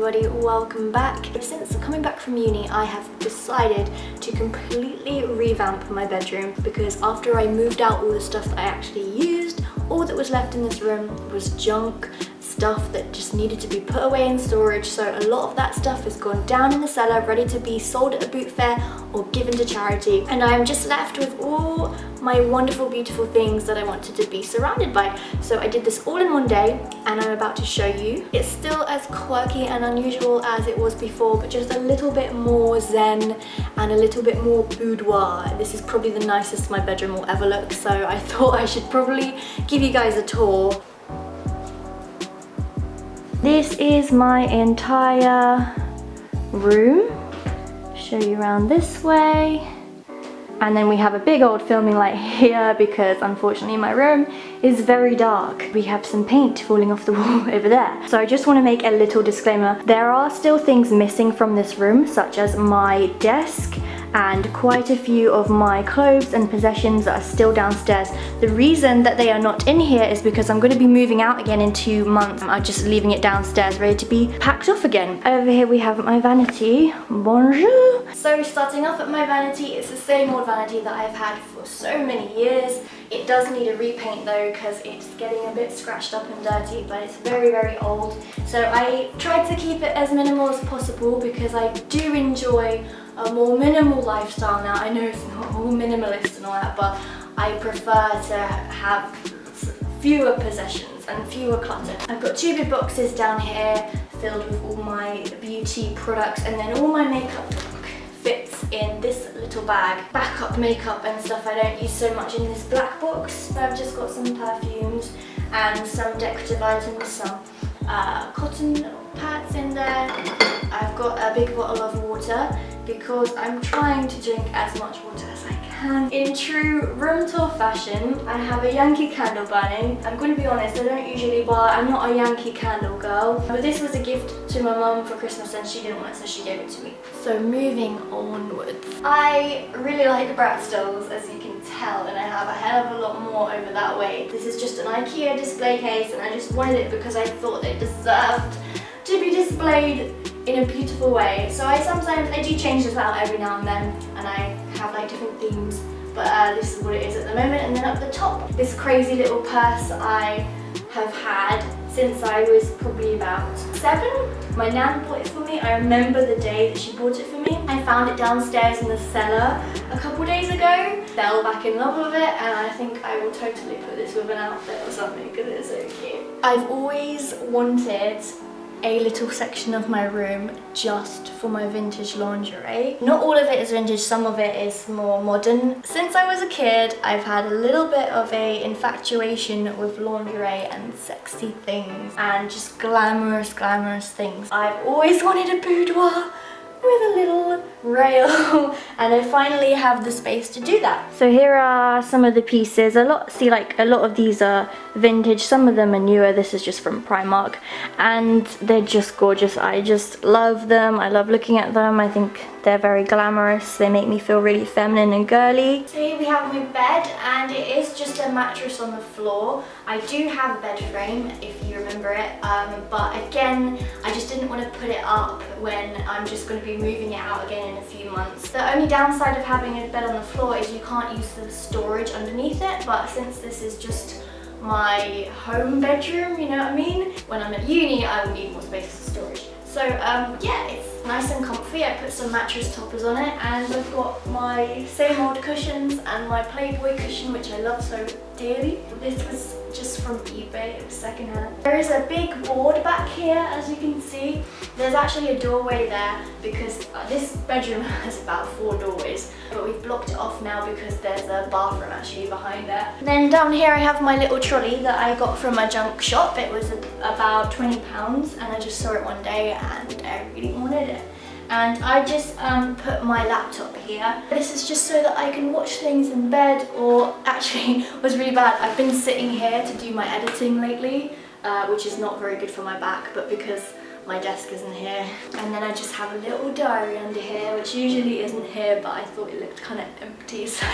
everybody, welcome back. Since coming back from uni, I have decided to completely revamp my bedroom because after I moved out all the stuff that I actually used, all that was left in this room was junk, stuff that just needed to be put away in storage. So a lot of that stuff has gone down in the cellar, ready to be sold at a boot fair or given to charity. And I'm just left with all my wonderful, beautiful things that I wanted to be surrounded by. So I did this all in one day and I'm about to show you. It's still as quirky and unusual as it was before, but just a little bit more zen and a little bit more boudoir. This is probably the nicest my bedroom will ever look, so I thought I should probably give you guys a tour. This is my entire room. Show you around this way. And then we have a big old filming light here because unfortunately my room is very dark. We have some paint falling off the wall over there. So I just want to make a little disclaimer. There are still things missing from this room, such as my desk and quite a few of my clothes and possessions that are still downstairs. The reason that they are not in here is because I'm going to be moving out again in 2 months. I'm just leaving it downstairs ready to be packed off again. Over here we have my vanity. Bonjour! So starting off at my vanity, it's the same old vanity that I've had for so many years. It does need a repaint though because it's getting a bit scratched up and dirty, but it's very, very old. So I tried to keep it as minimal as possible because I do enjoy a more minimal lifestyle now. I know it's not all minimalist and all that, but I prefer to have fewer possessions and fewer clutter. I've got 2 big boxes down here filled with all my beauty products, and then all my makeup fits in this little bag. Backup makeup and stuff I don't use so much in this black box. So I've just got some perfumes and some decorative items, some cotton pads in there. I've got a big bottle of water because I'm trying to drink as much water as I can. In true room tour fashion, I have a Yankee candle burning. I'm going to be honest, I don't usually buy, I'm not a Yankee candle girl, but this was a gift to my mum for Christmas and she didn't want it, so she gave it to me. So moving onwards. I really like Bratz dolls, as you can tell, and I have a hell of a lot more over that way. This is just an IKEA display case and I just wanted it because I thought it deserved to be displayed in a beautiful way. So I do change this out every now and then, and I have like different themes, but this is what it is at the moment. And then up the top, this crazy little purse I have had since I was probably about 7. My nan bought it for me. I remember the day that she bought it for me. I found it downstairs in the cellar a couple days ago, fell back in love with it, and I think I will totally put this with an outfit or something because it's so cute. I've always wanted a little section of my room just for my vintage lingerie. Not all of it is vintage, some of it is more modern. Since I was a kid, I've had a little bit of a infatuation with lingerie and sexy things and just glamorous things. I've always wanted a boudoir with a little rail and I finally have the space to do that. So here are some of the pieces. A lot of these are vintage, some of them are newer. This is just from Primark and they're just gorgeous. I just love them. I love looking at them. I think they're very glamorous. They make me feel really feminine and girly. So here we have my bed and it is just a mattress on the floor. I do have a bed frame if you remember it, but again I just didn't want to put it up when I'm just going to be moving it out again in a few months. The only downside of having a bed on the floor is you can't use the storage underneath it, but since this is just my home bedroom, you know what I mean? When I'm at uni I will need more space for storage. So yeah, it's nice and comfy. I put some mattress toppers on it and I've got my same old cushions and my Playboy cushion, which I love so dearly. This was just from eBay, it was secondhand. There is a big board back here, as you can see. There's actually a doorway there because this bedroom has about 4 doorways, but we've blocked it off now because there's a bathroom actually behind there. Then down here I have my little trolley that I got from a junk shop. It was about £20 and I just saw it one day and I really wanted it. And I just put my laptop here. This is just so that I can watch things in bed, or actually it was really bad. I've been sitting here to do my editing lately, which is not very good for my back, but because my desk isn't here. And then I just have a little diary under here, which usually isn't here, but I thought it looked kind of empty, so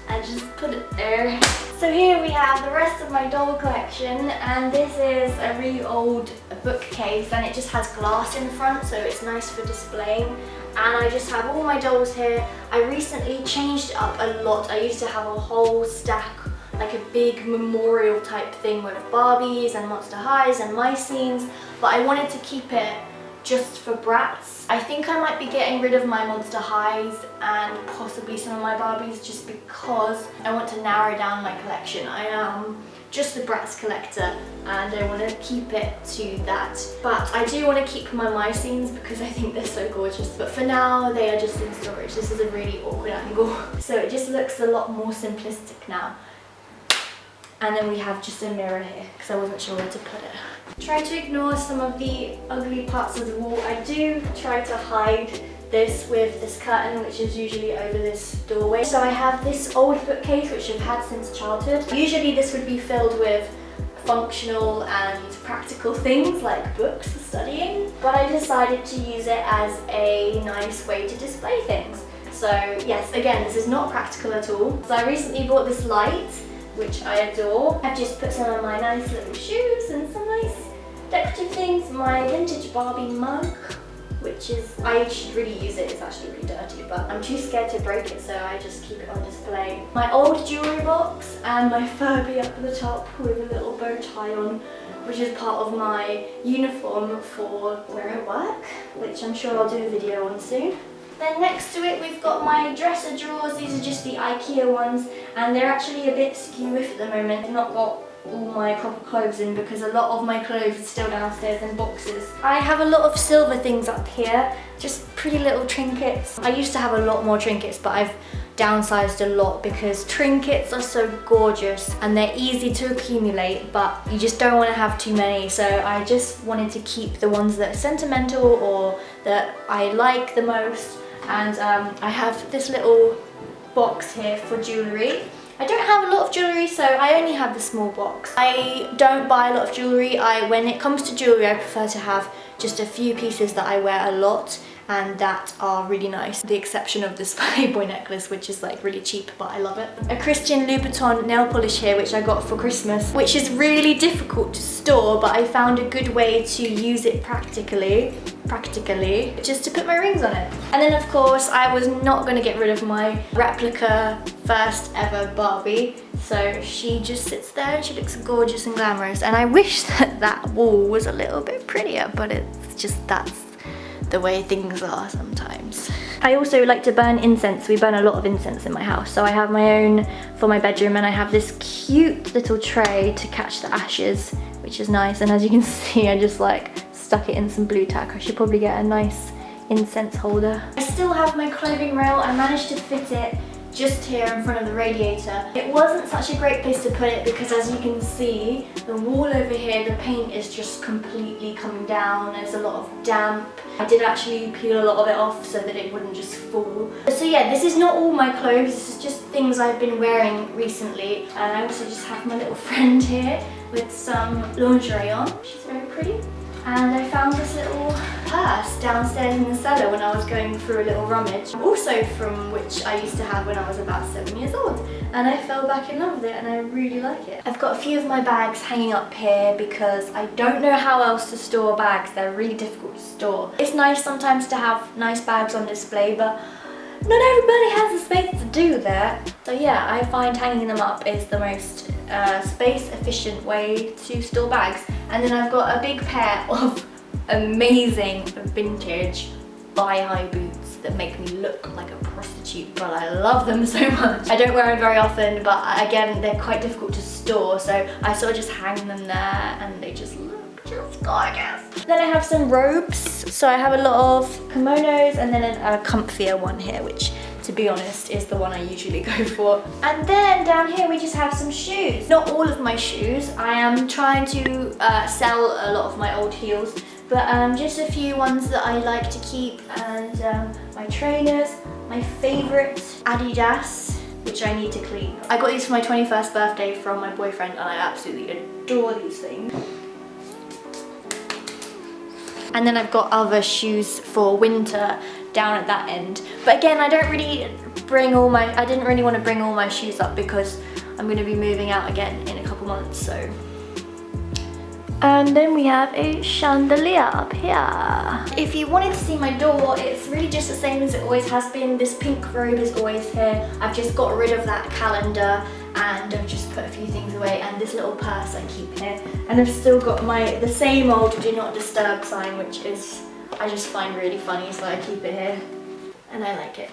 I just put it there. So So here we have the rest of my doll collection, and this is a really old bookcase, and it just has glass in front, so it's nice for displaying. And I just have all my dolls here. I recently changed it up a lot. I used to have a whole stack, like a big memorial type thing with Barbies and Monster Highs and my scenes, but I wanted to keep it just for brats. I think I might be getting rid of my Monster Highs and possibly some of my Barbies just because I want to narrow down my collection. I am just a brats collector and I want to keep it to that. But I do want to keep my scenes because I think they're so gorgeous. But for now, they are just in storage. This is a really awkward angle. So it just looks a lot more simplistic now. And then we have just a mirror here because I wasn't sure where to put it. Try to ignore some of the ugly parts of the wall. I do try to hide this with this curtain, which is usually over this doorway. So I have this old bookcase which I've had since childhood. Usually this would be filled with functional and practical things like books for studying, but I decided to use it as a nice way to display things. So yes, again, this is not practical at all. So I recently bought this light, which I adore. I've just put some of my nice little shoes and some nice decorative things. My vintage Barbie mug, which is, I should really use it, it's actually really dirty, but I'm too scared to break it, so I just keep it on display. My old jewellery box and my Furby up at the top with a little bow tie on, which is part of my uniform for where I work, which I'm sure I'll do a video on soon. Then next to it we've got my dresser drawers. These are just the IKEA ones and they're actually a bit skew-iff at the moment. I've not got all my proper clothes in because a lot of my clothes are still downstairs in boxes. I have a lot of silver things up here, just pretty little trinkets. I used to have a lot more trinkets, but I've downsized a lot because trinkets are so gorgeous and they're easy to accumulate, but you just don't want to have too many. So I just wanted to keep the ones that are sentimental or that I like the most. And I have this little box here for jewellery. I don't have a lot of jewellery, so I only have the small box. I don't buy a lot of jewellery. When it comes to jewellery, I prefer to have just a few pieces that I wear a lot and that are really nice. The exception of this Playboy necklace, which is like really cheap, but I love it. A Christian Louboutin nail polish here, which I got for Christmas, which is really difficult to store, but I found a good way to use it practically, just to put my rings on it. And then of course, I was not gonna get rid of my replica first ever Barbie. So she just sits there and she looks gorgeous and glamorous. And I wish that that wall was a little bit prettier, but it's just, that's the way things are sometimes. I also like to burn incense. We burn a lot of incense in my house. So I have my own for my bedroom and I have this cute little tray to catch the ashes, which is nice. And as you can see, I just like stuck it in some blue tack. I should probably get a nice incense holder. I still have my clothing rail. I managed to fit it just here in front of the radiator. It wasn't such a great place to put it because as you can see, the wall over here, the paint is just completely coming down. There's a lot of damp. I did actually peel a lot of it off so that it wouldn't just fall. So yeah, this is not all my clothes. This is just things I've been wearing recently. And I also just have my little friend here with some lingerie on. She's very pretty. And I found this little purse downstairs in the cellar when I was going through a little rummage. Also from which I used to have when I was about 7 years old. And I fell back in love with it and I really like it. I've got a few of my bags hanging up here because I don't know how else to store bags. They're really difficult to store. It's nice sometimes to have nice bags on display, but not everybody has the space to do that. So yeah, I find hanging them up is the most space efficient way to store bags. And then I've got a big pair of amazing vintage thigh-high boots that make me look like a prostitute, but I love them so much. I don't wear them very often, but again, they're quite difficult to store, so I sort of just hang them there and they just look just gorgeous. Then I have some robes, so I have a lot of kimonos and then a comfier one here, which to be honest is the one I usually go for. And then down here we just have some shoes. Not all of my shoes. I am trying to sell a lot of my old heels, but just a few ones that I like to keep. And my trainers, my favourite Adidas, which I need to clean. I got these for my 21st birthday from my boyfriend and I absolutely adore these things. And then I've got other shoes for winter down at that end. But again, I didn't really want to bring all my shoes up because I'm going to be moving out again in a couple months, so. And then we have a chandelier up here. If you wanted to see my door, it's really just the same as it always has been. This pink robe is always here. I've just got rid of that calendar and I've just put a few things away, and this little purse I keep here. And I've still got the same old do not disturb sign, which is, I just find really funny, so I keep it here. And I like it.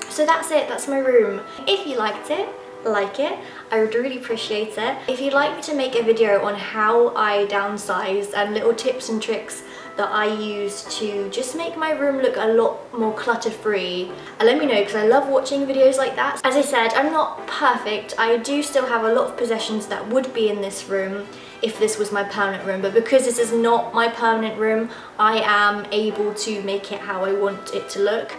So that's it, that's my room. If you liked it, like it, I would really appreciate it. If you'd like me to make a video on how I downsize and little tips and tricks that I use to just make my room look a lot more clutter-free, let me know, because I love watching videos like that. As I said, I'm not perfect. I do still have a lot of possessions that would be in this room if this was my permanent room, but because this is not my permanent room, I am able to make it how I want it to look.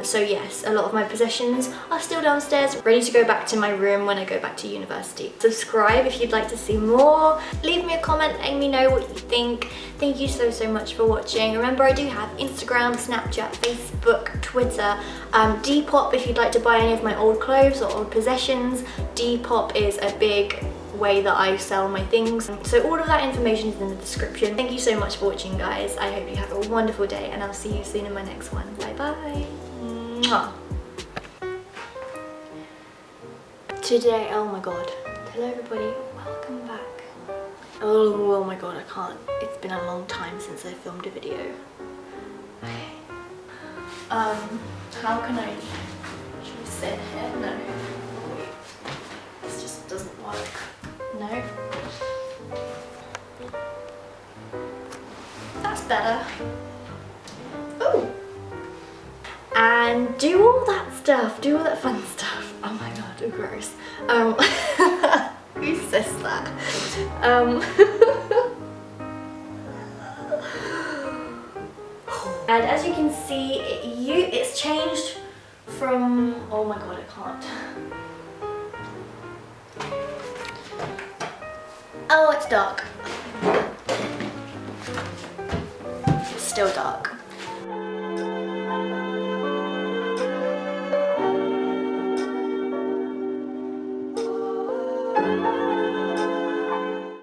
So yes, a lot of my possessions are still downstairs, ready to go back to my room when I go back to university. Subscribe if you'd like to see more. Leave me a comment letting me know what you think. Thank you so much for watching. Remember, I do have Instagram, Snapchat, Facebook, Twitter, Depop if you'd like to buy any of my old clothes or old possessions. Depop is a big way that I sell my things. So all of that information is in the description. Thank you so much for watching, guys. I hope you have a wonderful day, and I'll see you soon in my next one. Bye bye. Mwah. Today, oh my god. Hello everybody, welcome back. Oh my god, I can't. It's been a long time since I filmed a video. Okay. How can I, should we sit here? No. Wait. This just doesn't work. No. That's better. Oh. And do all that stuff, do all that fun stuff. Oh my god, oh gross. Who says that? And as you can see, it's changed from, oh my god, I can't. Oh, it's dark. It's still dark.